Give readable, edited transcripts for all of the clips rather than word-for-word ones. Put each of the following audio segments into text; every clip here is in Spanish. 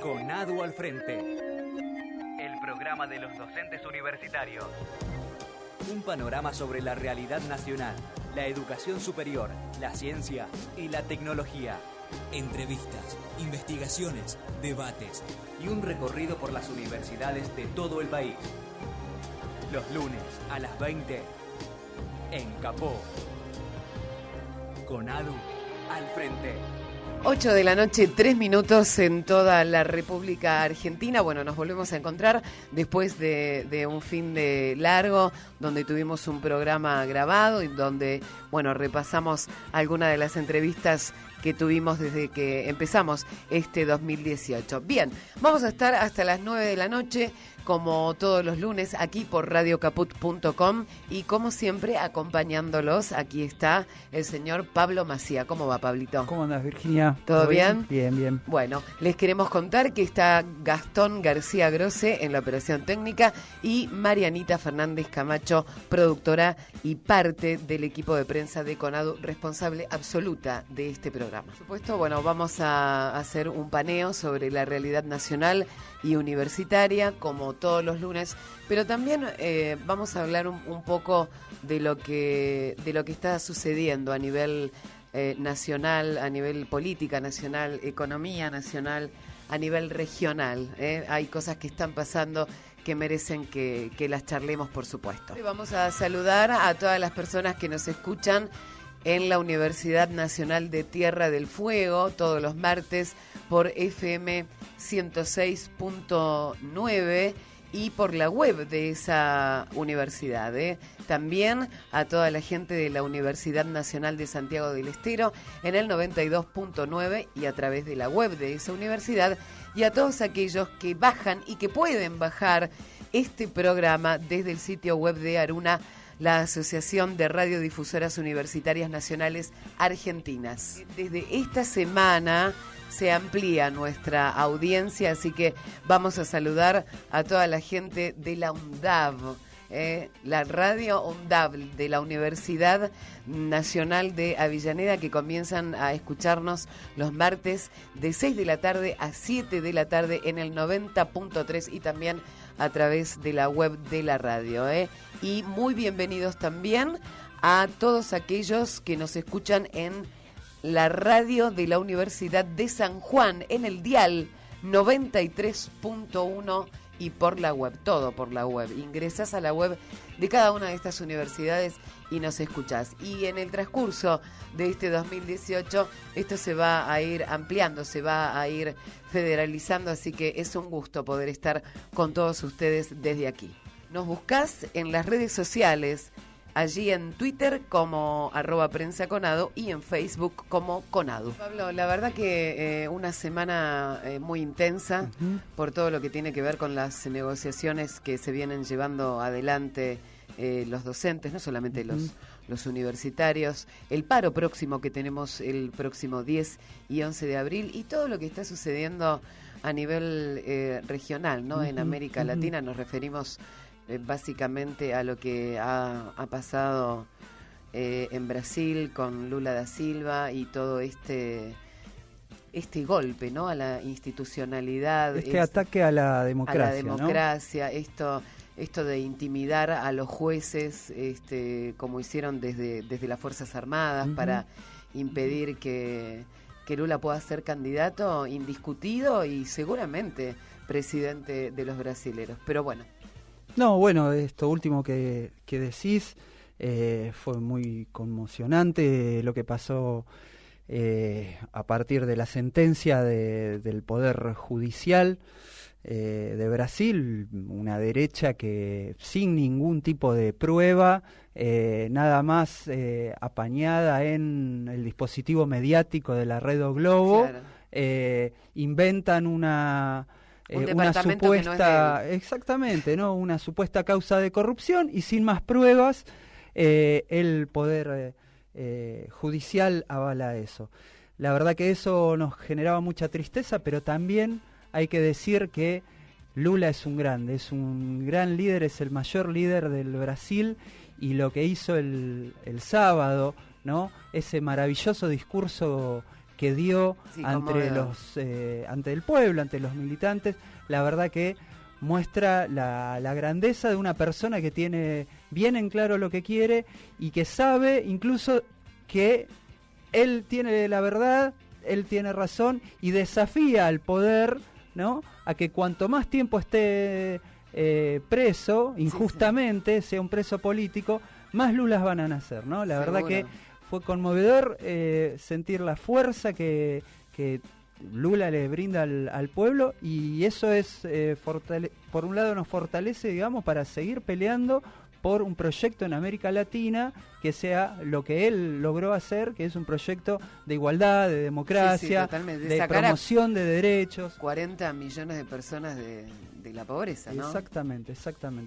CONADU al frente. El programa de los docentes universitarios. Un panorama sobre la realidad nacional, la educación superior, la ciencia y la tecnología. Entrevistas, investigaciones, debates y un recorrido por las universidades de todo el país. Los lunes a las 20 en Capó. CONADU al frente. 8 de la noche, 3 minutos en toda la República Argentina. Bueno, nos volvemos a encontrar después de un fin de largo, donde tuvimos un programa grabado y donde, bueno, repasamos algunas de las entrevistas que tuvimos desde que empezamos este 2018. Bien, vamos a estar hasta las 9 de la noche, como todos los lunes, aquí por radiocaput.com y como siempre, acompañándolos, aquí está el señor Pablo Macía. ¿Cómo va, Pablito? ¿Cómo andas, Virginia? ¿Todo bien? Bien, bien. Bueno, les queremos contar que está Gastón García Groce en la operación técnica y Marianita Fernández Camacho, productora y parte del equipo de prensa de CONADU, responsable absoluta de este programa. Por supuesto, bueno, vamos a hacer un paneo sobre la realidad nacional y universitaria, como todos los lunes, pero también vamos a hablar un poco de lo que está sucediendo a nivel nacional, a nivel política nacional, economía nacional, a nivel regional. Hay cosas que están pasando que merecen que las charlemos, por supuesto. Hoy vamos a saludar a todas las personas que nos escuchan en la Universidad Nacional de Tierra del Fuego, todos los martes por FM 106.9 y por la web de esa universidad. También a toda la gente de la Universidad Nacional de Santiago del Estero en el 92.9 y a través de la web de esa universidad, y a todos aquellos que bajan y que pueden bajar este programa desde el sitio web de ARUNA, la Asociación de Radiodifusoras Universitarias Nacionales Argentinas. Desde esta semana se amplía nuestra audiencia, así que vamos a saludar a toda la gente de la UNDAV, la radio UNDAV de la Universidad Nacional de Avellaneda, que comienzan a escucharnos los martes de 6 de la tarde a 7 de la tarde en el 90.3 y también a través de la web de la radio. Y muy bienvenidos también a todos aquellos que nos escuchan en la radio de la Universidad de San Juan, en el dial 93.1 y por la web, todo por la web. Ingresás a la web de cada una de estas universidades y nos escuchás. Y en el transcurso de este 2018 esto se va a ir ampliando, se va a ir federalizando, así que es un gusto poder estar con todos ustedes desde aquí. Nos buscás en las redes sociales, allí en Twitter como @prensaconado y en Facebook como CONADU. Pablo, la verdad que una semana muy intensa por todo lo que tiene que ver con las negociaciones que se vienen llevando adelante los docentes, no solamente los universitarios, el paro próximo que tenemos el próximo 10 y 11 de abril y todo lo que está sucediendo a nivel regional, ¿no? En América Latina nos referimos básicamente a lo que ha pasado en Brasil con Lula da Silva y todo este golpe, ¿no? A la institucionalidad, ataque a la democracia, a la democracia, ¿no? Esto de intimidar a los jueces, como hicieron desde las Fuerzas Armadas para impedir que Lula pueda ser candidato indiscutido y seguramente presidente de los brasileros. Pero bueno. No, bueno, esto último que decís fue muy conmocionante lo que pasó a partir de la sentencia del Poder Judicial de Brasil, una derecha que sin ningún tipo de prueba, nada más apañada en el dispositivo mediático de la Red O Globo, claro. Inventan una supuesta, no exactamente, ¿no? Una supuesta causa de corrupción y sin más pruebas el Poder Judicial avala eso. La verdad que eso nos generaba mucha tristeza, pero también hay que decir que Lula es un grande, es un gran líder, es el mayor líder del Brasil, y lo que hizo el sábado, ¿no? Ese maravilloso discurso que dio Sí, ante el pueblo, ante los militantes, la verdad que muestra la grandeza de una persona que tiene bien en claro lo que quiere y que sabe incluso que él tiene la verdad, él tiene razón y desafía al poder, ¿no?, a que cuanto más tiempo esté preso, injustamente, sea un preso político, más Lulas van a nacer, ¿no? La verdad que fue conmovedor sentir la fuerza que Lula le brinda al pueblo, y eso es, por un lado nos fortalece, digamos, para seguir peleando por un proyecto en América Latina que sea lo que él logró hacer, que es un proyecto de igualdad, de democracia, de promoción de derechos. 40 millones de personas de la pobreza, ¿no? Exactamente.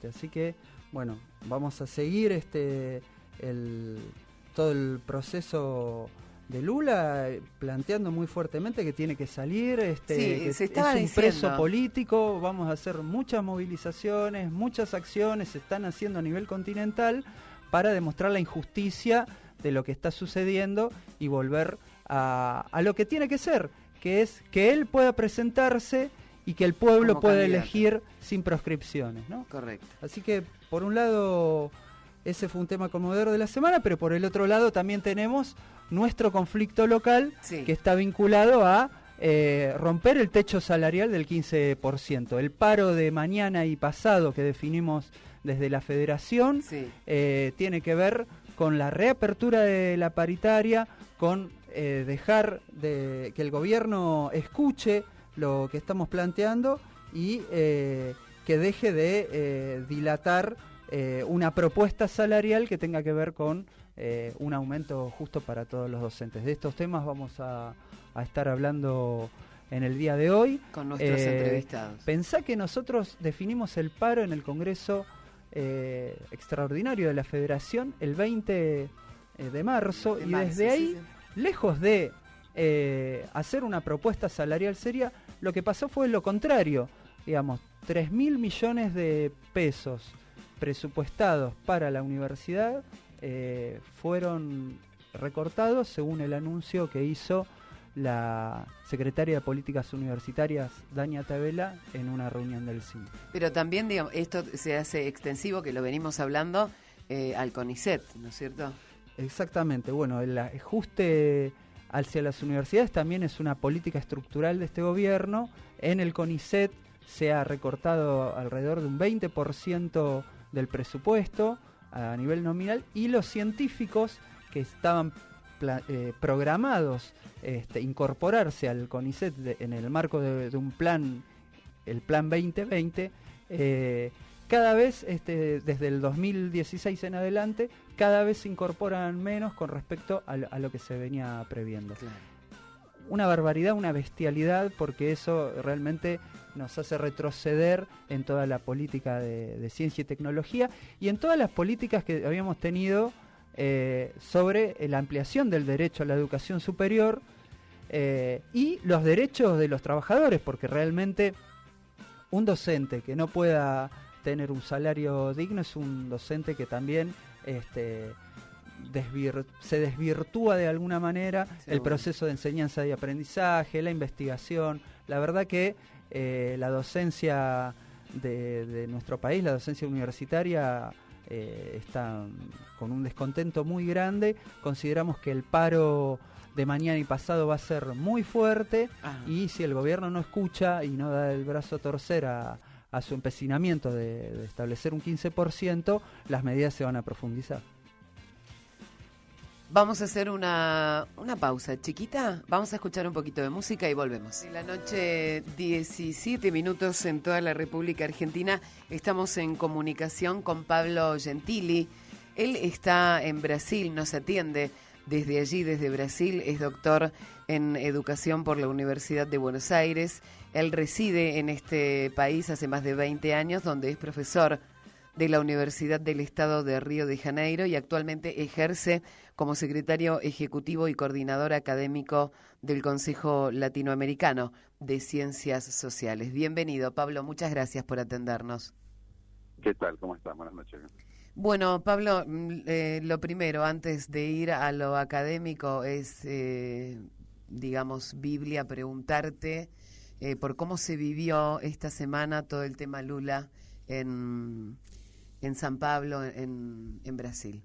Así que, bueno, vamos a seguir todo el proceso de Lula, planteando muy fuertemente que tiene que salir, que se estaba es un diciendo. preso político. Vamos a hacer muchas movilizaciones, muchas acciones se están haciendo a nivel continental para demostrar la injusticia de lo que está sucediendo y volver a lo que tiene que ser, que es que él pueda presentarse y que el pueblo como pueda candidato, elegir sin proscripciones, ¿no? Correcto. Así que, por un lado, ese fue un tema conmovedor de la semana, pero por el otro lado también tenemos nuestro conflicto local, que está vinculado a romper el techo salarial del 15%. El paro de mañana y pasado que definimos desde la Federación tiene que ver con la reapertura de la paritaria, con dejar que el gobierno escuche lo que estamos planteando y que deje de dilatar una propuesta salarial que tenga que ver con un aumento justo para todos los docentes. De estos temas vamos a estar hablando en el día de hoy. Con nuestros entrevistados. Pensá que nosotros definimos el paro en el Congreso Extraordinario de la Federación el 20 de marzo, y desde ahí, lejos de hacer una propuesta salarial seria, lo que pasó fue lo contrario. Digamos, 3.000 millones de pesos presupuestados para la universidad fueron recortados según el anuncio que hizo la secretaria de Políticas Universitarias, Dania Tabela, en una reunión del CIN. Pero también, digamos, esto se hace extensivo, que lo venimos hablando, al CONICET, ¿no es cierto? Exactamente. Bueno, el ajuste hacia las universidades también es una política estructural de este gobierno. En el CONICET se ha recortado alrededor de un 20% del presupuesto a nivel nominal, y los científicos que estaban programados incorporarse al CONICET en el marco de un plan, el Plan 2020, cada vez, desde el 2016 en adelante, cada vez se incorporan menos con respecto a lo que se venía previendo. Claro. Una barbaridad, una bestialidad, porque eso realmente nos hace retroceder en toda la política de ciencia y tecnología y en todas las políticas que habíamos tenido sobre la ampliación del derecho a la educación superior y los derechos de los trabajadores, porque realmente un docente que no pueda tener un salario digno es un docente que también se desvirtúa de alguna manera el proceso de enseñanza y aprendizaje, la investigación. La verdad que la docencia de nuestro país, la docencia universitaria, está con un descontento muy grande. Consideramos que el paro de mañana y pasado va a ser muy fuerte. Y si el gobierno no escucha y no da el brazo a torcer a su empecinamiento de establecer un 15%, las medidas se van a profundizar. Vamos a hacer una pausa chiquita, vamos a escuchar un poquito de música y volvemos. En la noche, 17 minutos en toda la República Argentina. Estamos en comunicación con Pablo Gentili. Él está en Brasil, nos atiende desde allí, desde Brasil. Es doctor en educación por la Universidad de Buenos Aires. Él reside en este país hace más de 20 años, donde es profesor de la Universidad del Estado de Río de Janeiro y actualmente ejerce como secretario ejecutivo y coordinador académico del Consejo Latinoamericano de Ciencias Sociales. Bienvenido, Pablo, muchas gracias por atendernos. ¿Qué tal? ¿Cómo estás? Buenas noches. Bueno, Pablo, lo primero, antes de ir a lo académico, es digamos, Biblia, preguntarte por cómo se vivió esta semana todo el tema Lula en San Pablo, en Brasil.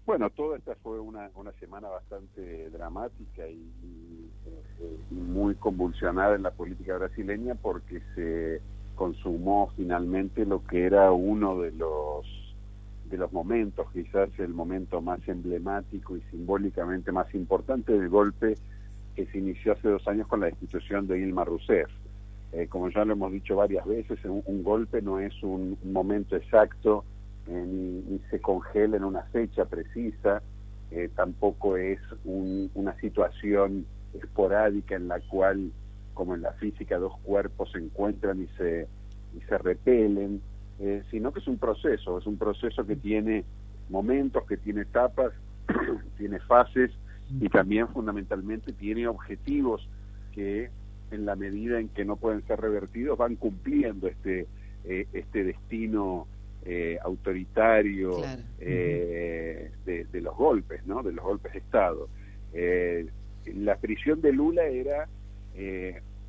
Bueno, toda esta fue una semana bastante dramática y muy convulsionada en la política brasileña, porque se consumó finalmente lo que era uno de los momentos, quizás el momento más emblemático y simbólicamente más importante del golpe que se inició hace 2 años con la destitución de Dilma Rousseff. Como ya lo hemos dicho varias veces, un golpe no es un momento exacto, ni se congela en una fecha precisa, tampoco es una situación esporádica en la cual, como en la física, 2 cuerpos se encuentran y se repelen, sino que es un proceso que tiene momentos, que tiene etapas, tiene fases y también fundamentalmente tiene objetivos que, en la medida en que no pueden ser revertidos, van cumpliendo este destino autoritario, claro, de los golpes, ¿no? De los golpes de Estado. La prisión de Lula era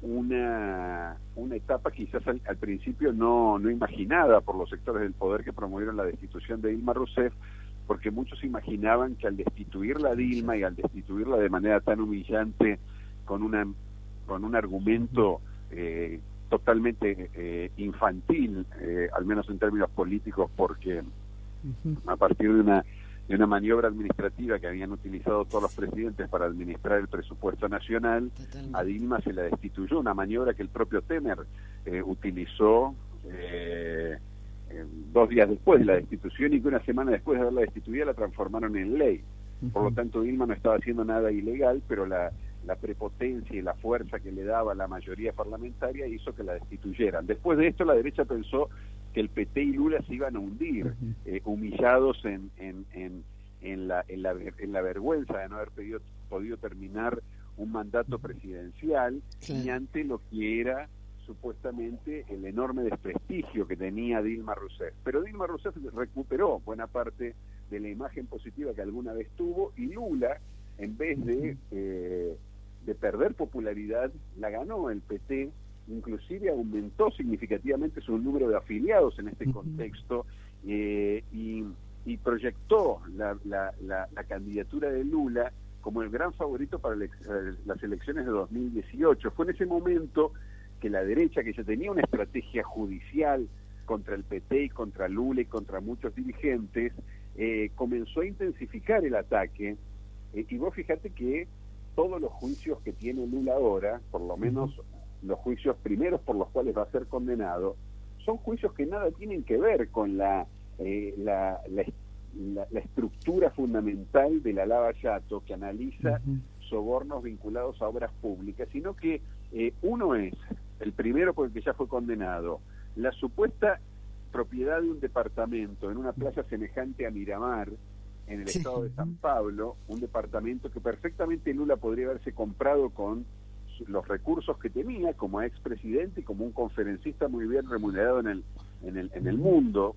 una etapa quizás al principio no imaginada por los sectores del poder que promovieron la destitución de Dilma Rousseff, porque muchos imaginaban que al destituirla a Dilma y al destituirla de manera tan humillante con un argumento totalmente infantil, al menos en términos políticos, porque a partir de una maniobra administrativa que habían utilizado todos los presidentes para administrar el presupuesto nacional, a Dilma se la destituyó, una maniobra que el propio Temer utilizó 2 días después de la destitución, y que una semana después de haberla destituida la transformaron en ley. Por lo tanto, Dilma no estaba haciendo nada ilegal, pero la prepotencia y la fuerza que le daba la mayoría parlamentaria hizo que la destituyeran. Después de esto, la derecha pensó que el PT y Lula se iban a hundir, humillados en la vergüenza de no haber podido terminar un mandato presidencial, y ante lo que era supuestamente el enorme desprestigio que tenía Dilma Rousseff. Pero Dilma Rousseff recuperó buena parte de la imagen positiva que alguna vez tuvo, y Lula, en vez de perder popularidad, la ganó el PT, inclusive aumentó significativamente su número de afiliados en este contexto, y proyectó la candidatura de Lula como el gran favorito para las elecciones de 2018. Fue en ese momento que la derecha, que ya tenía una estrategia judicial contra el PT y contra Lula y contra muchos dirigentes, comenzó a intensificar el ataque, y vos fíjate que todos los juicios que tiene Lula ahora, por lo menos los juicios primeros por los cuales va a ser condenado, son juicios que nada tienen que ver con la estructura fundamental de la Lava Jato, que analiza sobornos vinculados a obras públicas, sino que uno es, el primero por el que ya fue condenado, la supuesta propiedad de un departamento en una playa semejante a Miramar, en el estado de San Pablo, un departamento que perfectamente Lula podría haberse comprado con los recursos que tenía como expresidente y como un conferencista muy bien remunerado en el mundo.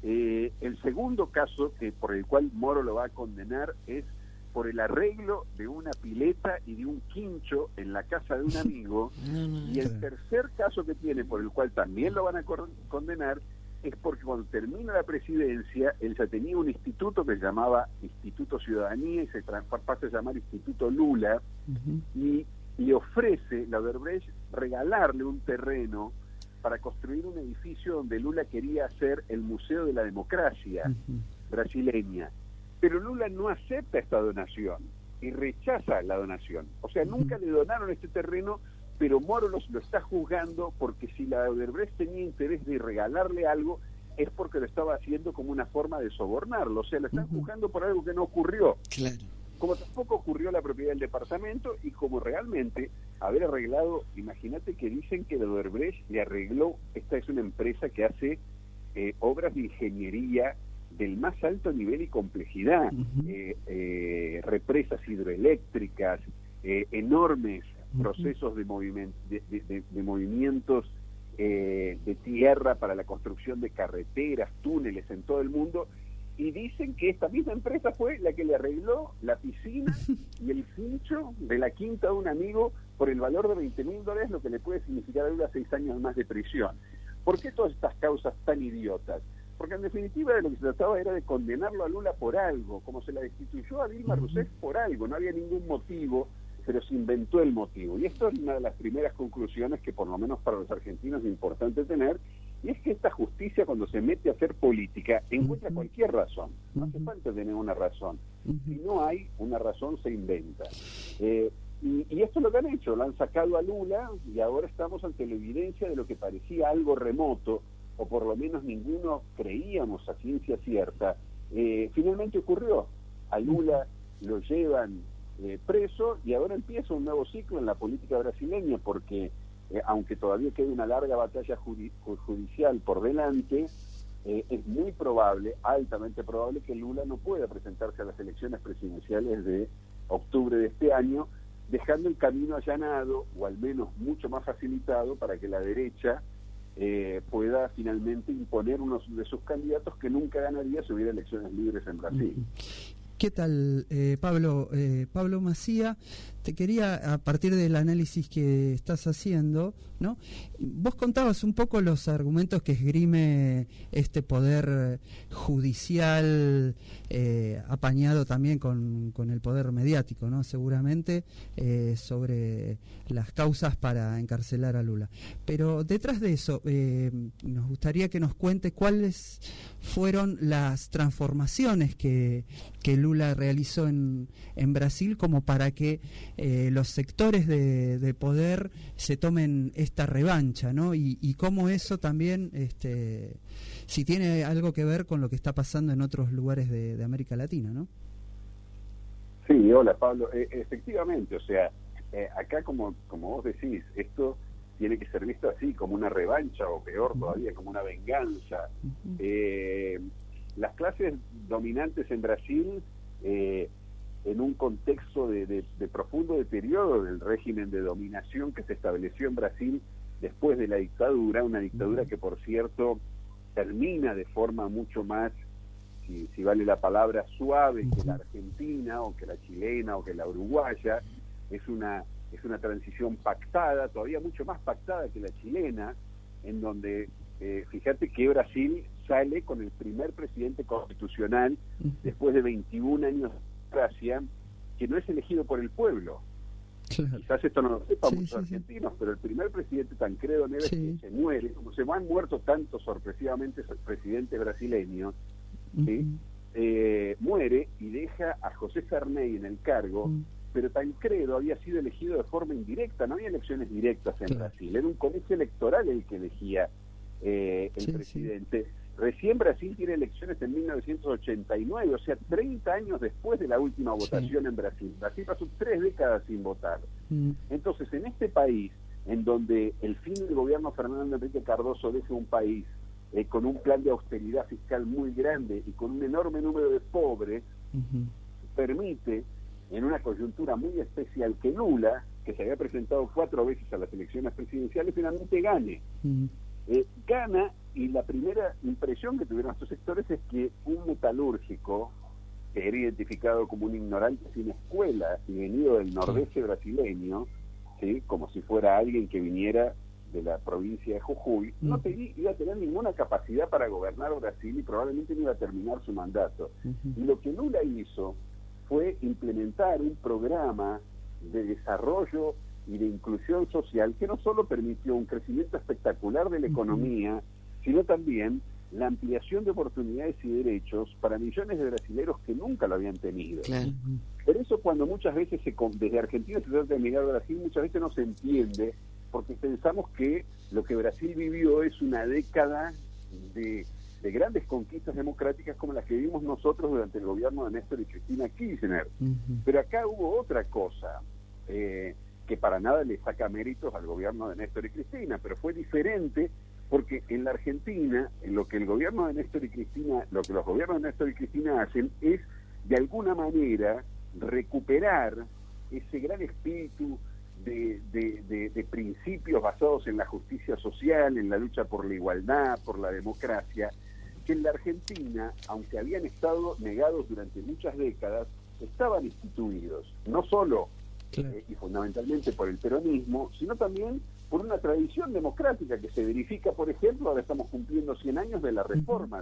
El segundo caso por el cual Moro lo va a condenar es por el arreglo de una pileta y de un quincho en la casa de un amigo, y el tercer caso que tiene, por el cual también lo van a condenar, es porque cuando termina la presidencia, él ya tenía un instituto que se llamaba Instituto Ciudadanía y se pasa a llamar Instituto Lula, y ofrece la Odebrecht regalarle un terreno para construir un edificio donde Lula quería hacer el Museo de la Democracia brasileña. Pero Lula no acepta esta donación y rechaza la donación. O sea, nunca le donaron este terreno, pero Moro lo está juzgando porque si la Odebrecht tenía interés de regalarle algo, es porque lo estaba haciendo como una forma de sobornarlo. O sea, lo están juzgando por algo que no ocurrió. Claro. Como tampoco ocurrió la propiedad del departamento, y como realmente haber arreglado, imagínate que dicen que la Odebrecht le arregló, esta es una empresa que hace obras de ingeniería del más alto nivel y complejidad, represas hidroeléctricas, enormes procesos de movimientos de tierra para la construcción de carreteras, túneles en todo el mundo, y dicen que esta misma empresa fue la que le arregló la piscina y el quincho de la quinta de un amigo por el valor de $20.000, lo que le puede significar a Lula 6 años más de prisión. ¿Por qué todas estas causas tan idiotas? Porque en definitiva de lo que se trataba era de condenarlo a Lula por algo, como se la destituyó a Dilma Rousseff por algo, no había ningún motivo, pero se inventó el motivo. Y esto es una de las primeras conclusiones que por lo menos para los argentinos es importante tener, y es que esta justicia, cuando se mete a hacer política, encuentra cualquier razón. No hace falta tener una razón. Si no hay una razón, se inventa. Y esto es lo que han hecho, lo han sacado a Lula, y ahora estamos ante la evidencia de lo que parecía algo remoto, o por lo menos ninguno creíamos a ciencia cierta. Finalmente ocurrió. A Lula lo llevan preso, y ahora empieza un nuevo ciclo en la política brasileña, porque aunque todavía queda una larga batalla judicial por delante, es muy probable, altamente probable, que Lula no pueda presentarse a las elecciones presidenciales de octubre de este año, dejando el camino allanado, o al menos mucho más facilitado, para que la derecha pueda finalmente imponer uno de sus candidatos, que nunca ganaría si hubiera elecciones libres en Brasil. ¿Qué tal, Pablo? Pablo Macía, te quería, a partir del análisis que estás haciendo, ¿no? Vos contabas un poco los argumentos que esgrime este poder judicial, apañado también con el poder mediático, ¿no? Seguramente, sobre las causas para encarcelar a Lula. Pero detrás de eso, nos gustaría que nos cuente cuáles fueron las transformaciones que Lula realizó en Brasil, como para que los sectores de poder se tomen esta revancha, ¿no? Y cómo eso también, si tiene algo que ver con lo que está pasando en otros lugares de América Latina, ¿no? Sí, hola Pablo. Efectivamente, o sea, acá como vos decís, esto tiene que ser visto así, como una revancha, o peor todavía, como una venganza. Las clases dominantes en Brasil, en un contexto de profundo deterioro del régimen de dominación que se estableció en Brasil después de la dictadura, una dictadura que, por cierto, termina de forma mucho más, si vale la palabra, suave que la argentina, o que la chilena, o que la uruguaya. Es una transición pactada, todavía mucho más pactada que la chilena, en donde, fíjate que Brasil sale con el primer presidente constitucional después de 21 años de democracia, que no es elegido por el pueblo. Claro. Quizás esto no lo sepan muchos argentinos, pero el primer presidente, Tancredo Neves, que se muere, como se han muerto tantos sorpresivamente presidentes brasileños, muere y deja a José Sarney en el cargo, pero Tancredo había sido elegido de forma indirecta, no había elecciones directas en Brasil, era un colegio electoral el que elegía el presidente. Recién Brasil tiene elecciones en 1989, o sea, 30 años después de la última votación en Brasil. Brasil pasó 3 décadas sin votar. Entonces, en este país, en donde el fin del gobierno Fernando Henrique Cardoso deja un país con un plan de austeridad fiscal muy grande y con un enorme número de pobres, permite, en una coyuntura muy especial, que Lula, que se había presentado 4 veces a las elecciones presidenciales, finalmente gane. Gana, y la primera impresión que tuvieron estos sectores es que un metalúrgico, que era identificado como un ignorante sin escuela y venido del nordeste brasileño, ¿sí?, como si fuera alguien que viniera de la provincia de Jujuy, no iba a tener ninguna capacidad para gobernar Brasil, y probablemente no iba a terminar su mandato. Y lo que Lula hizo fue implementar un programa de desarrollo y de inclusión social que no solo permitió un crecimiento espectacular de la economía, sino también la ampliación de oportunidades y derechos para millones de brasileños que nunca lo habían tenido. Claro. Por eso, cuando muchas veces desde Argentina se trata de mirar a Brasil, muchas veces no se entiende, porque pensamos que lo que Brasil vivió es una década de grandes conquistas democráticas como las que vivimos nosotros durante el gobierno de Néstor y Cristina Kirchner. Pero acá hubo otra cosa, que para nada le saca méritos al gobierno de Néstor y Cristina, pero fue diferente, porque en la Argentina, en lo que el gobierno de Néstor y Cristina, lo que los gobiernos de Néstor y Cristina hacen es, de alguna manera, recuperar ese gran espíritu de principios basados en la justicia social, en la lucha por la igualdad, por la democracia, que en la Argentina, aunque habían estado negados durante muchas décadas, estaban instituidos, no solo y fundamentalmente por el peronismo, sino también por una tradición democrática que se verifica, por ejemplo, ahora estamos cumpliendo 100 años de la reforma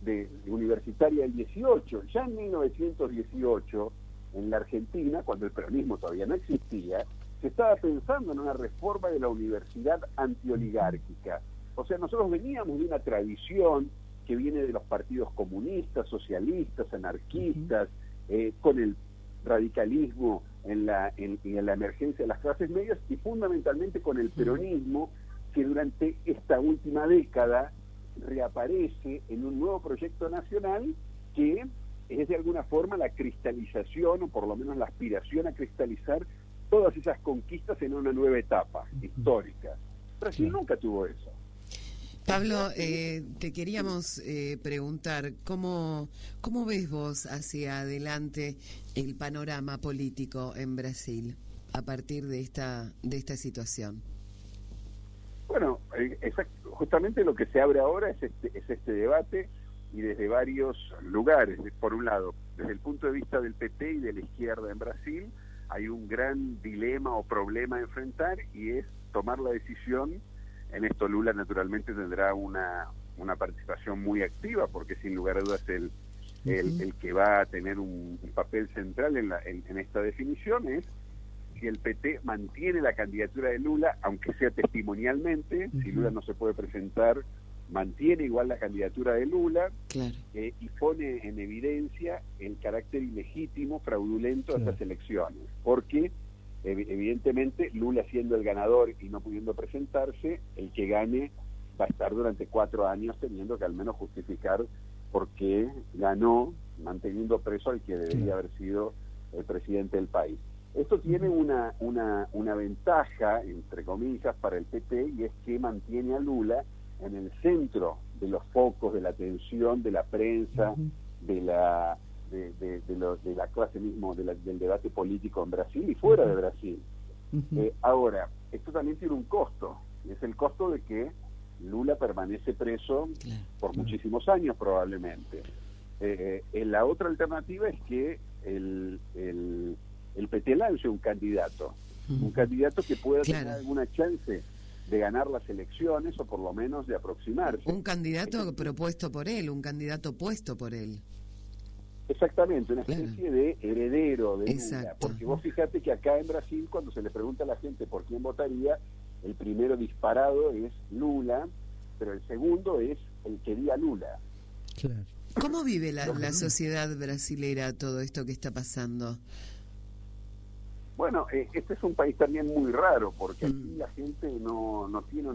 de universitaria del 18. Ya en 1918, en la Argentina, cuando el peronismo todavía no existía, se estaba pensando en una reforma de la universidad antioligárquica. O sea, nosotros veníamos de una tradición que viene de los partidos comunistas, socialistas, anarquistas, con el radicalismo en la emergencia de las clases medias y fundamentalmente con el peronismo, que durante esta última década reaparece en un nuevo proyecto nacional que es de alguna forma la cristalización, o por lo menos la aspiración a cristalizar todas esas conquistas en una nueva etapa histórica. Brasil nunca tuvo eso. Pablo, te queríamos preguntar, ¿cómo ves vos hacia adelante el panorama político en Brasil a partir de esta situación? Bueno, justamente lo que se abre ahora es este debate, y desde varios lugares. Por un lado, desde el punto de vista del PT y de la izquierda en Brasil, hay un gran dilema o problema a enfrentar, y es tomar la decisión. En esto Lula naturalmente tendrá una participación muy activa, porque sin lugar a dudas el que va a tener un papel central en esta definición es si el PT mantiene la candidatura de Lula, aunque sea testimonialmente. Si Lula no se puede presentar, mantiene igual la candidatura de Lula, y pone en evidencia el carácter ilegítimo, fraudulento de estas elecciones, porque evidentemente Lula siendo el ganador y no pudiendo presentarse, el que gane va a estar durante 4 años teniendo que al menos justificar por qué ganó, manteniendo preso al que debería haber sido el presidente del país. Esto tiene una ventaja, entre comillas, para el PT, y es que mantiene a Lula en el centro de los focos de la atención de la prensa, de la clase mismo, del debate político en Brasil y fuera de Brasil. Ahora, esto también tiene un costo, y es el costo de que Lula permanece preso por muchísimos años probablemente. La otra alternativa es que el PT lance un candidato que pueda tener alguna chance de ganar las elecciones, o por lo menos de aproximarse. Un candidato propuesto por él, un candidato puesto por él. Exactamente, una especie de heredero de Lula. Porque vos fíjate que acá en Brasil, cuando se le pregunta a la gente por quién votaría, el primero disparado es Lula, pero el segundo es el que di a Lula. ¿Cómo vive la sociedad brasilera todo esto que está pasando? Bueno, este es un país también muy raro, porque aquí la gente no tiene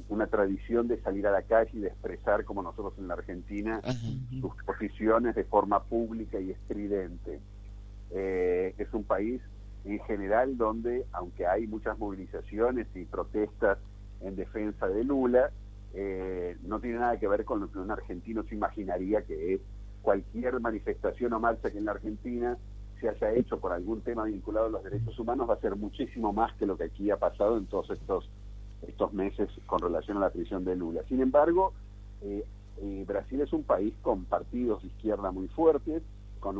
una tradición de salir a la calle y de expresar, como nosotros en la Argentina, sus posiciones de forma pública y estridente. Es un país en general donde, aunque hay muchas movilizaciones y protestas en defensa de Lula, no tiene nada que ver con lo que un argentino se imaginaría que es cualquier manifestación o marcha que en la Argentina se haya hecho por algún tema vinculado a los derechos humanos, va a ser muchísimo más que lo que aquí ha pasado en todos estos meses con relación a la prisión de Lula. Sin embargo, Brasil es un país con partidos de izquierda muy fuertes, con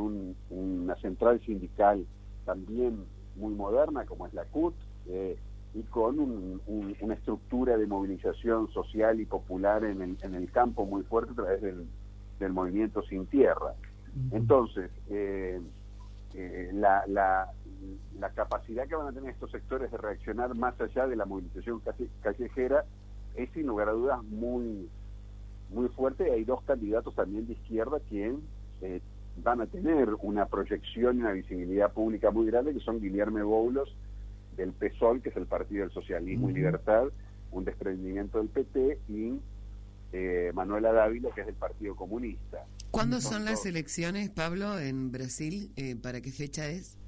una central sindical también muy moderna, como es la CUT, y con una estructura de movilización social y popular en el campo muy fuerte a través del movimiento Sin Tierra. Entonces, la capacidad que van a tener estos sectores de reaccionar más allá de la movilización callejera es sin lugar a dudas muy, muy fuerte. Hay 2 candidatos también de izquierda que van a tener una proyección y una visibilidad pública muy grande, que son Guilherme Boulos del PSOL, que es el Partido del Socialismo y Libertad, un desprendimiento del PT, y Manuela Dávila, que es del Partido Comunista. ¿Cuándo son las elecciones, Pablo, en Brasil? ¿Para qué fecha es?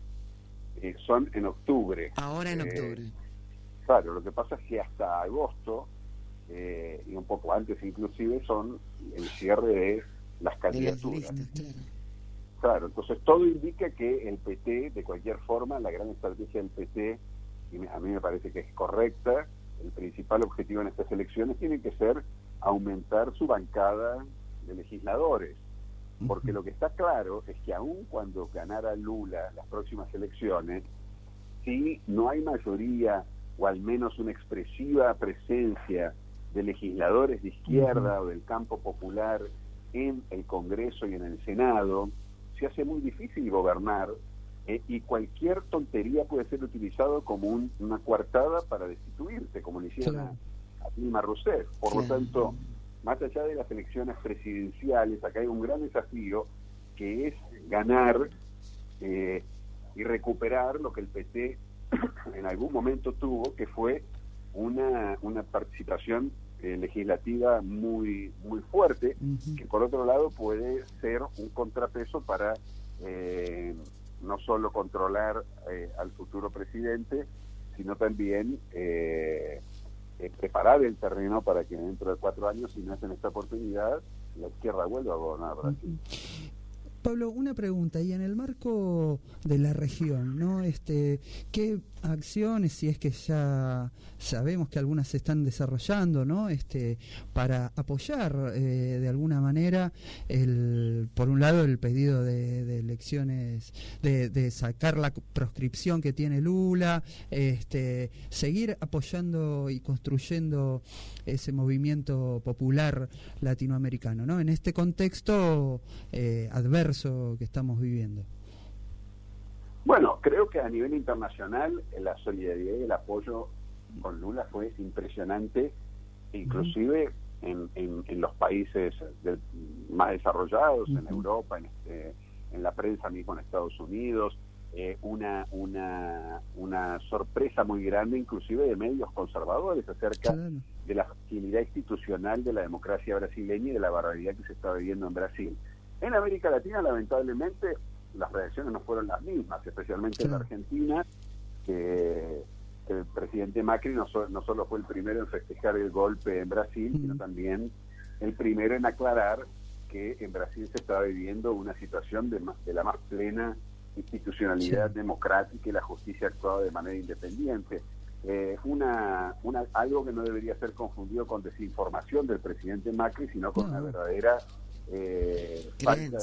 Son en octubre. Ahora en octubre. Claro, lo que pasa es que hasta agosto, y un poco antes inclusive, son el cierre de las candidaturas. De las listas, Claro, entonces todo indica que el PT, de cualquier forma, la gran estrategia del PT, y a mí me parece que es correcta, el principal objetivo en estas elecciones tiene que ser aumentar su bancada de legisladores, porque lo que está claro es que aun cuando ganara Lula las próximas elecciones, si no hay mayoría o al menos una expresiva presencia de legisladores de izquierda o del campo popular en el Congreso y en el Senado, se hace muy difícil gobernar, y cualquier tontería puede ser utilizado como una coartada para destituirte, como le hicieron a Dilma Rousseff. Por lo tanto, más allá de las elecciones presidenciales, acá hay un gran desafío, que es ganar y recuperar lo que el PT en algún momento tuvo, que fue una participación legislativa muy muy fuerte, que por otro lado puede ser un contrapeso para no solo controlar al futuro presidente, sino también preparar el terreno para que dentro de 4 años, si no es en esta oportunidad, la izquierda vuelva a gobernar Brasil. Pablo, una pregunta, y en el marco de la región, ¿no? ¿Qué acciones, si es que ya sabemos que algunas se están desarrollando, ¿no? Para apoyar de alguna manera, por un lado, el pedido de elecciones, de sacar la proscripción que tiene Lula, seguir apoyando y construyendo ese movimiento popular latinoamericano, ¿no? En este contexto adverso que estamos viviendo. Bueno, creo que a nivel internacional la solidaridad y el apoyo con Lula fue impresionante, inclusive en los países más desarrollados, en Europa, en la prensa mismo en Estados Unidos, una sorpresa muy grande, inclusive de medios conservadores, acerca de la fragilidad institucional de la democracia brasileña y de la barbaridad que se está viviendo en Brasil. En América Latina, lamentablemente, las reacciones no fueron las mismas, especialmente en la Argentina, que el presidente Macri no solo fue el primero en festejar el golpe en Brasil, sino también el primero en aclarar que en Brasil se estaba viviendo una situación de la más plena institucionalidad democrática y la justicia actuaba de manera independiente. Algo que no debería ser confundido con desinformación del presidente Macri, sino con una verdadera falta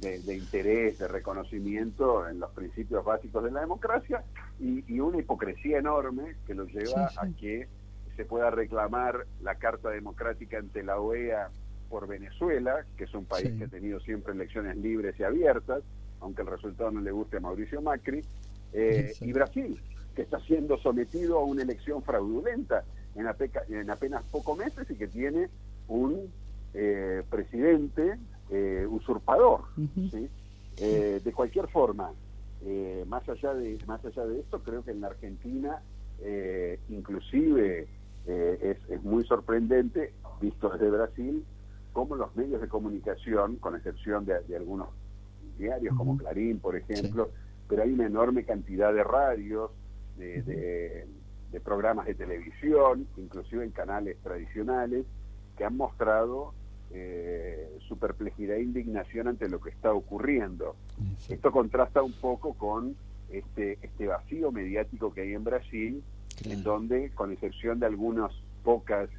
de interés, de reconocimiento en los principios básicos de la democracia, y una hipocresía enorme que lo lleva a que se pueda reclamar la Carta Democrática ante la OEA por Venezuela, que es un país que ha tenido siempre elecciones libres y abiertas, aunque el resultado no le guste a Mauricio Macri, y Brasil, que está siendo sometido a una elección fraudulenta en apenas pocos meses, y que tiene un presidente usurpador, ¿sí? De cualquier forma, más allá de esto, creo que en la Argentina inclusive es muy sorprendente, visto desde Brasil, cómo los medios de comunicación, con excepción de algunos diarios como Clarín, por ejemplo, pero hay una enorme cantidad de radios, de programas de televisión, inclusive en canales tradicionales, que han mostrado su perplejidad e indignación ante lo que está ocurriendo. Esto contrasta un poco con este vacío mediático que hay en Brasil, en donde, con excepción de algunas pocas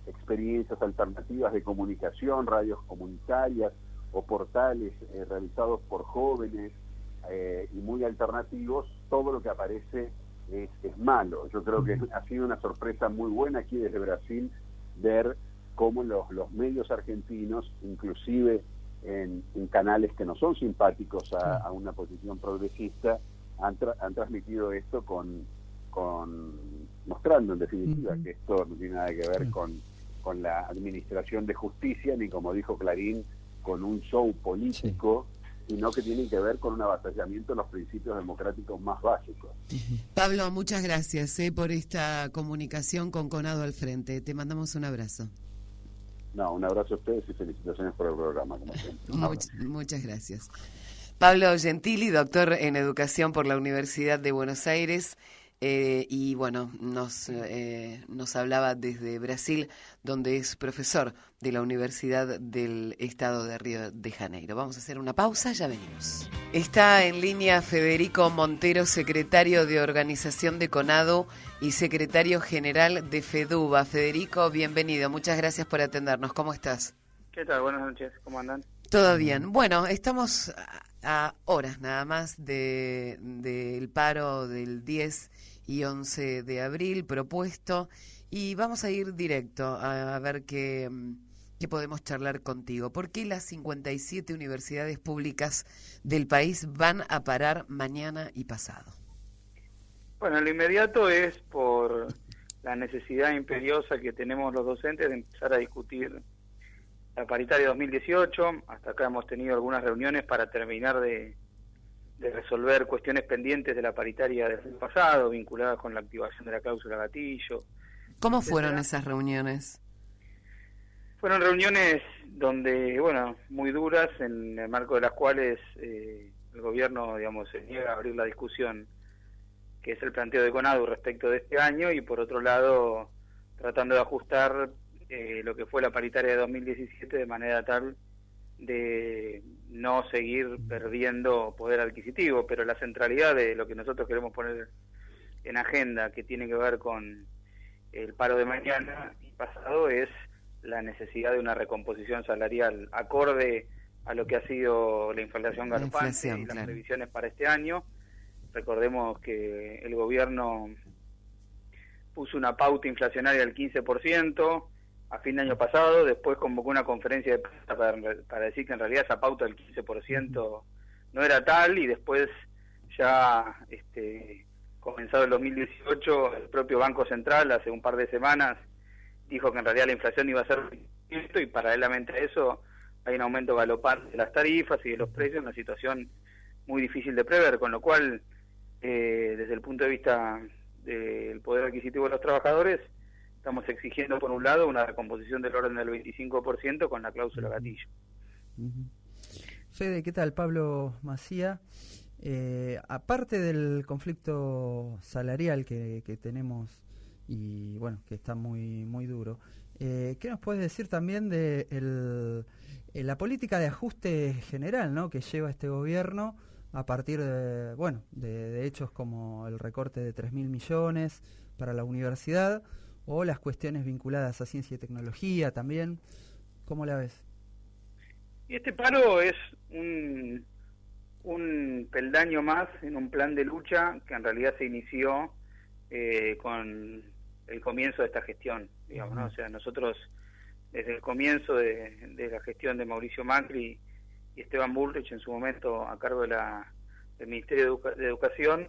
experiencias alternativas de comunicación, radios comunitarias o portales realizados por jóvenes y muy alternativos, todo lo que aparece es malo. Yo creo que ha sido una sorpresa muy buena aquí desde Brasil ver cómo los medios argentinos, inclusive en canales que no son simpáticos a una posición progresista, han transmitido esto mostrando en definitiva que esto no tiene nada que ver con la administración de justicia, ni, como dijo Clarín, con un show político, sino que tienen que ver con un avasallamiento de los principios democráticos más básicos. Pablo, muchas gracias por esta comunicación con Conado al frente. Te mandamos un abrazo. No, un abrazo a ustedes y felicitaciones por el programa, como siempre. Muchas gracias. Pablo Gentili, doctor en Educación por la Universidad de Buenos Aires, y bueno, nos hablaba desde Brasil, donde es profesor de la Universidad del Estado de Río de Janeiro. Vamos a hacer una pausa, ya venimos. Está en línea Federico Montero, secretario de Organización de CONADU y secretario general de FEDUBA. Federico, bienvenido, muchas gracias por atendernos. ¿Cómo estás? ¿Qué tal? Buenas noches, ¿cómo andan? Todo bien. Bueno, estamos a horas nada más del paro del 10 y 11 de abril propuesto, y vamos a ir directo a ver qué podemos charlar contigo. ¿Por qué las 57 universidades públicas del país van a parar mañana y pasado? Bueno, lo inmediato es por la necesidad imperiosa que tenemos los docentes de empezar a discutir la paritaria 2018. Hasta acá hemos tenido algunas reuniones para terminar de resolver cuestiones pendientes de la paritaria del año pasado, vinculadas con la activación de la cláusula gatillo. ¿Cómo fueron esas reuniones? Fueron reuniones donde, bueno, muy duras, en el marco de las cuales el gobierno, digamos, se niega a abrir la discusión, que es el planteo de CONADU respecto de este año, y por otro lado, tratando de ajustar lo que fue la paritaria de 2017 de manera tal de no seguir perdiendo poder adquisitivo. Pero la centralidad de lo que nosotros queremos poner en agenda, que tiene que ver con el paro de mañana y pasado, es la necesidad de una recomposición salarial acorde a lo que ha sido la inflación galopante y las previsiones para este año. Recordemos que el gobierno puso una pauta inflacionaria del 15% a fin de año pasado, después convocó una conferencia de prensa para decir que en realidad esa pauta del 15% no era tal, y después ya comenzado el 2018, el propio Banco Central hace un par de semanas dijo que en realidad la inflación iba a ser 20%, y paralelamente a eso hay un aumento galopante de las tarifas y de los precios, una situación muy difícil de prever, con lo cual desde el punto de vista del poder adquisitivo de los trabajadores, estamos exigiendo, por un lado, una recomposición del orden del 25% con la cláusula gatillo. Fede, ¿qué tal? Pablo Macía. Aparte del conflicto salarial que tenemos, y bueno, que está muy muy duro, ¿qué nos puedes decir también de la política de ajuste general, ¿no?, que lleva este gobierno a partir de hechos como el recorte de 3.000 millones para la universidad, o las cuestiones vinculadas a ciencia y tecnología también? ¿Cómo la ves? Y este paro es un peldaño más en un plan de lucha que en realidad se inició con el comienzo de esta gestión, digamos, ¿no? O sea, nosotros desde el comienzo de la gestión de Mauricio Macri y Esteban Bullrich, en su momento a cargo del Ministerio de Educación,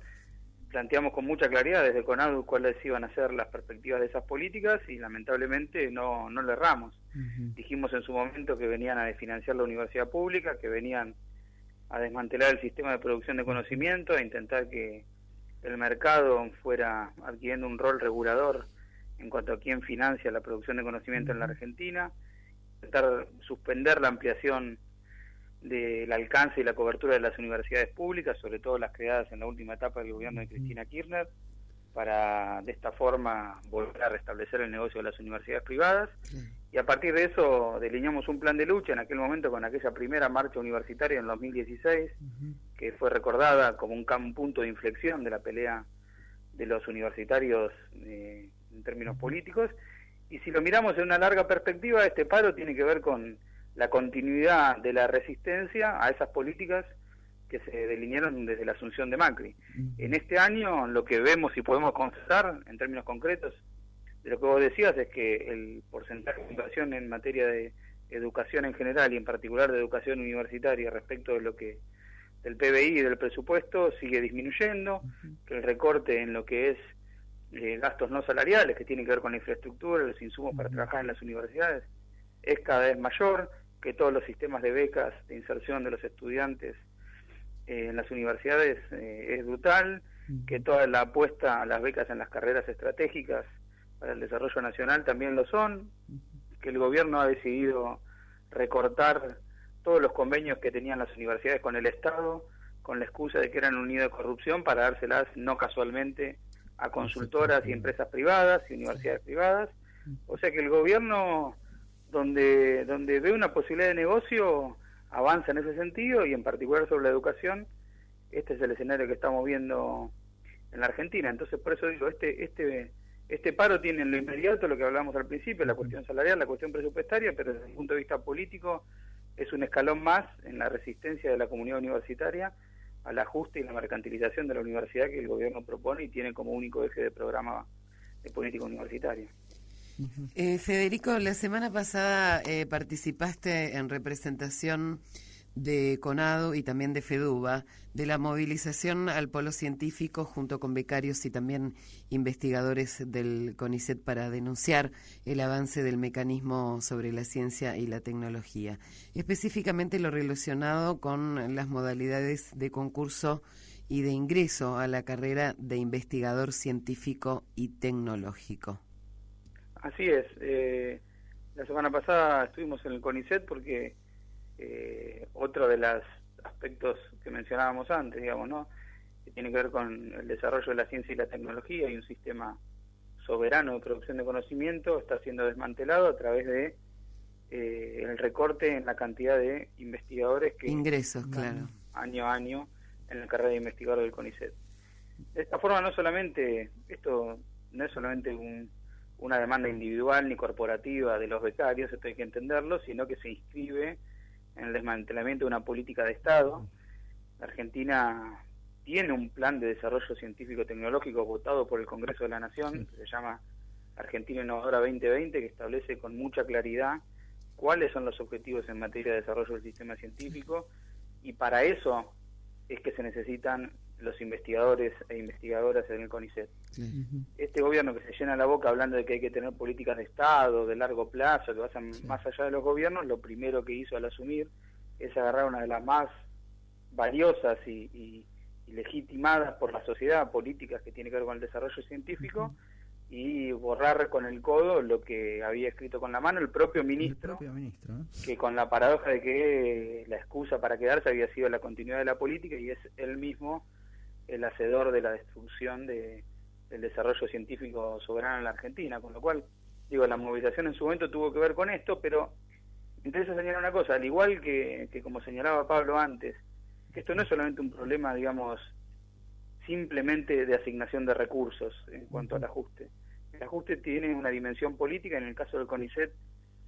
planteamos con mucha claridad desde CONADU cuáles iban a ser las perspectivas de esas políticas, y lamentablemente no le erramos. Dijimos en su momento que venían a desfinanciar la universidad pública, que venían a desmantelar el sistema de producción de conocimiento, a intentar que el mercado fuera adquiriendo un rol regulador en cuanto a quién financia la producción de conocimiento en la Argentina, intentar suspender la ampliación del alcance y la cobertura de las universidades públicas, sobre todo las creadas en la última etapa del gobierno de Cristina Kirchner, para de esta forma volver a restablecer el negocio de las universidades privadas. Y a partir de eso delineamos un plan de lucha en aquel momento con aquella primera marcha universitaria en 2016, que fue recordada como un punto de inflexión de la pelea de los universitarios en términos políticos. Y si lo miramos en una larga perspectiva, este paro tiene que ver con la continuidad de la resistencia a esas políticas que se delinearon desde la asunción de Macri. En este año lo que vemos y podemos constatar en términos concretos de lo que vos decías es que el porcentaje de inversión en materia de educación en general y en particular de educación universitaria respecto de lo que del PBI y del presupuesto sigue disminuyendo, que el recorte en lo que es gastos no salariales, que tienen que ver con la infraestructura, los insumos para trabajar en las universidades, es cada vez mayor, que todos los sistemas de becas de inserción de los estudiantes en las universidades es brutal, que toda la apuesta a las becas en las carreras estratégicas para el desarrollo nacional también lo son, que el gobierno ha decidido recortar todos los convenios que tenían las universidades con el Estado, con la excusa de que eran un nido de corrupción, para dárselas no casualmente a consultoras y empresas privadas y universidades privadas. O sea que el gobierno, donde ve una posibilidad de negocio, avanza en ese sentido, y en particular sobre la educación. Este es el escenario que estamos viendo en la Argentina. Entonces, por eso digo, este paro tiene en lo inmediato lo que hablábamos al principio, la cuestión salarial, la cuestión presupuestaria, pero desde el punto de vista político es un escalón más en la resistencia de la comunidad universitaria al ajuste y la mercantilización de la universidad que el gobierno propone y tiene como único eje de programa de política universitaria. Federico, la semana pasada participaste en representación de CONADU y también de FEDUBA, de la movilización al polo científico junto con becarios y también investigadores del CONICET para denunciar el avance del mecanismo sobre la ciencia y la tecnología, específicamente lo relacionado con las modalidades de concurso y de ingreso a la carrera de investigador científico y tecnológico. Así es. La semana pasada estuvimos en el CONICET porque otro de los aspectos que mencionábamos antes, digamos, ¿no?, que tiene que ver con el desarrollo de la ciencia y la tecnología y un sistema soberano de producción de conocimiento, está siendo desmantelado a través de el recorte en la cantidad de investigadores que ingresos, claro, año a año en la carrera de investigador del CONICET. De esta forma, esto no es solamente una demanda individual ni corporativa de los becarios, esto hay que entenderlo, sino que se inscribe en el desmantelamiento de una política de Estado. La Argentina tiene un plan de desarrollo científico-tecnológico votado por el Congreso de la Nación, que se llama Argentina Innovadora 2020, que establece con mucha claridad cuáles son los objetivos en materia de desarrollo del sistema científico, y para eso es que se necesitan los investigadores e investigadoras en el CONICET. Sí. Este gobierno que se llena la boca hablando de que hay que tener políticas de Estado, de largo plazo, que vayan más allá de los gobiernos, lo primero que hizo al asumir es agarrar una de las más valiosas y legitimadas por la sociedad políticas que tiene que ver con el desarrollo científico y borrar con el codo lo que había escrito con la mano el propio ministro, que con la paradoja de que la excusa para quedarse había sido la continuidad de la política, y es él mismo el hacedor de la destrucción del desarrollo científico soberano en la Argentina, con lo cual, digo, la movilización en su momento tuvo que ver con esto, pero me interesa señalar una cosa, al igual que como señalaba Pablo antes, que esto no es solamente un problema, digamos, simplemente de asignación de recursos en cuanto al ajuste. El ajuste tiene una dimensión política, en el caso del CONICET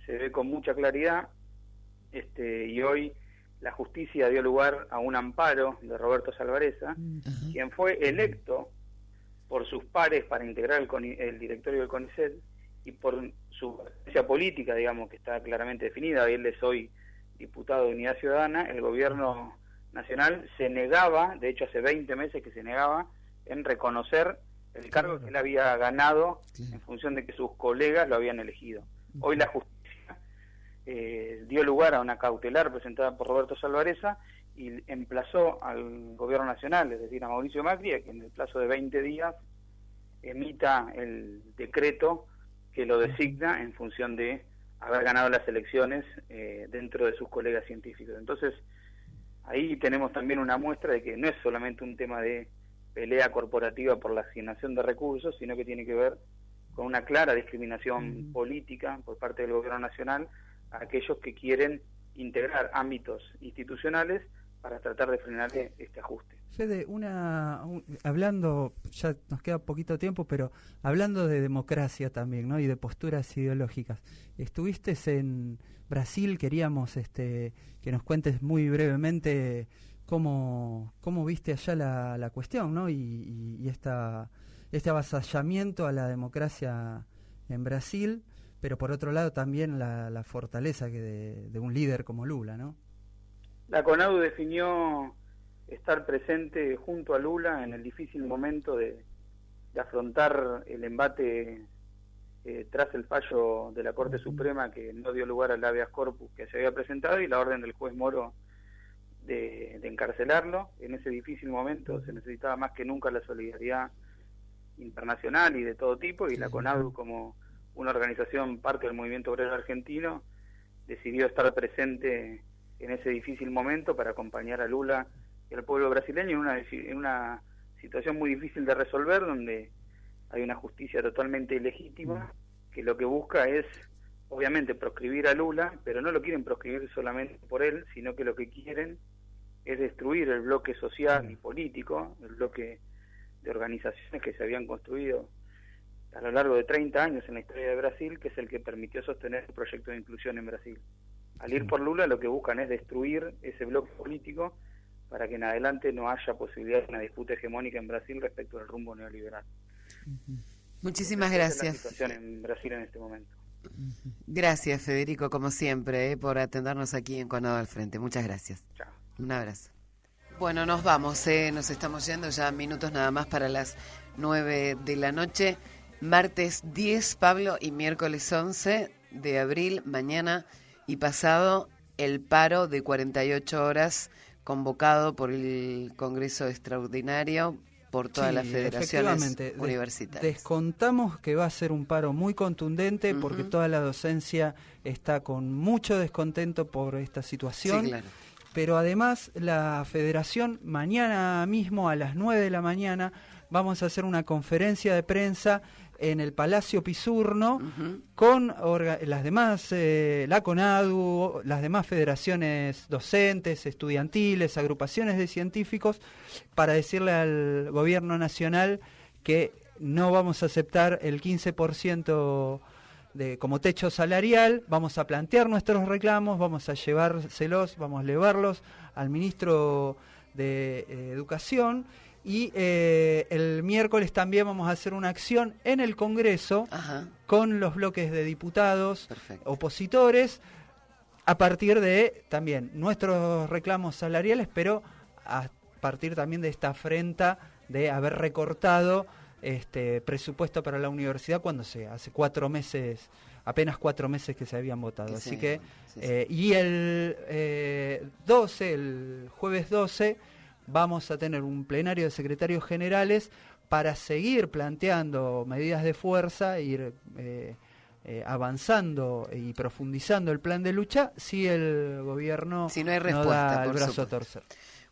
se ve con mucha claridad, y hoy la justicia dio lugar a un amparo de Roberto Salvarezza, quien fue electo por sus pares para integrar el directorio del CONICET, y por su presencia política, digamos, que está claramente definida. Él es hoy diputado de Unidad Ciudadana. El gobierno nacional se negaba, de hecho hace 20 meses que se negaba, en reconocer el cargo que él había ganado en función de que sus colegas lo habían elegido. Hoy la justicia dio lugar a una cautelar presentada por Roberto Salvarezza y emplazó al gobierno nacional, es decir, a Mauricio Macri, a que en el plazo de 20 días emita el decreto que lo designa en función de haber ganado las elecciones dentro de sus colegas científicos. Entonces, ahí tenemos también una muestra de que no es solamente un tema de pelea corporativa por la asignación de recursos, sino que tiene que ver con una clara discriminación política por parte del gobierno nacional a aquellos que quieren integrar ámbitos institucionales para tratar de frenar este ajuste. Fede, hablando, ya nos queda poquito tiempo, pero hablando de democracia también, ¿no?, y de posturas ideológicas, estuviste en Brasil, queríamos que nos cuentes muy brevemente cómo viste allá la cuestión, ¿no?, y este avasallamiento a la democracia en Brasil, pero por otro lado también la fortaleza de un líder como Lula, ¿no? La CONADU definió estar presente junto a Lula en el difícil momento de afrontar el embate tras el fallo de la Corte Suprema que no dio lugar al habeas corpus que se había presentado y la orden del juez Moro de encarcelarlo. En ese difícil momento se necesitaba más que nunca la solidaridad internacional y de todo tipo, y la CONADU, como una organización parte del movimiento obrero argentino, decidió estar presente en ese difícil momento para acompañar a Lula y al pueblo brasileño en una situación muy difícil de resolver, donde hay una justicia totalmente ilegítima que lo que busca es, obviamente, proscribir a Lula, pero no lo quieren proscribir solamente por él, sino que lo que quieren es destruir el bloque social y político, el bloque de organizaciones que se habían construido a lo largo de 30 años en la historia de Brasil, que es el que permitió sostener el proyecto de inclusión en Brasil. Al ir por Lula, lo que buscan es destruir ese bloque político para que en adelante no haya posibilidad de una disputa hegemónica en Brasil respecto al rumbo neoliberal. Muchísimas gracias. gracias. Esa es la situación en Brasil en este momento. Gracias, Federico, como siempre, por atendernos aquí en Conado al Frente. Muchas gracias. Chao. Un abrazo. Bueno, nos vamos, nos estamos yendo ya minutos nada más para las 9 de la noche. Martes 10, Pablo, y miércoles 11 de abril, mañana y pasado, el paro de 48 horas convocado por el Congreso Extraordinario por todas las federaciones universitarias. Descontamos que va a ser un paro muy contundente porque toda la docencia está con mucho descontento por esta situación. Sí, claro. Pero además la federación, mañana mismo a las 9 de la mañana, vamos a hacer una conferencia de prensa en el Palacio Pisurno con las demás, la CONADU, las demás federaciones docentes, estudiantiles, agrupaciones de científicos, para decirle al gobierno nacional que no vamos a aceptar el 15% como techo salarial, vamos a plantear nuestros reclamos, vamos a llevárselos, vamos a elevarlos al ministro de Educación. Y el miércoles también vamos a hacer una acción en el Congreso con los bloques de diputados opositores a partir de también nuestros reclamos salariales, pero a partir también de esta afrenta de haber recortado presupuesto para la universidad cuando hace 4 meses, apenas 4 meses que se habían votado. Así que y el 12, el jueves 12, vamos a tener un plenario de secretarios generales para seguir planteando medidas de fuerza, ir avanzando y profundizando el plan de lucha si el gobierno si no hay respuesta, no da el brazo a torcer.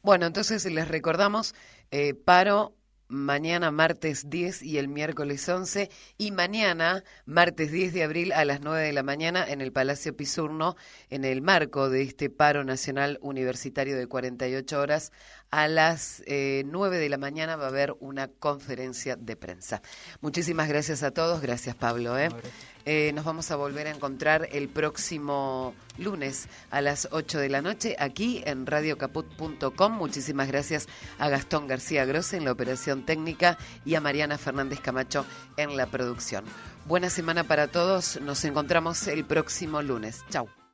Bueno, entonces les recordamos, paro mañana martes 10 y el miércoles 11, y mañana martes 10 de abril a las 9 de la mañana en el Palacio Pisurno, en el marco de este paro nacional universitario de 48 horas, a las 9 de la mañana va a haber una conferencia de prensa. Muchísimas gracias a todos, gracias Pablo. Nos vamos a volver a encontrar el próximo lunes a las 8 de la noche aquí en radiocaput.com. Muchísimas gracias a Gastón García Grosse en la operación técnica y a Mariana Fernández Camacho en la producción. Buena semana para todos, nos encontramos el próximo lunes. Chau.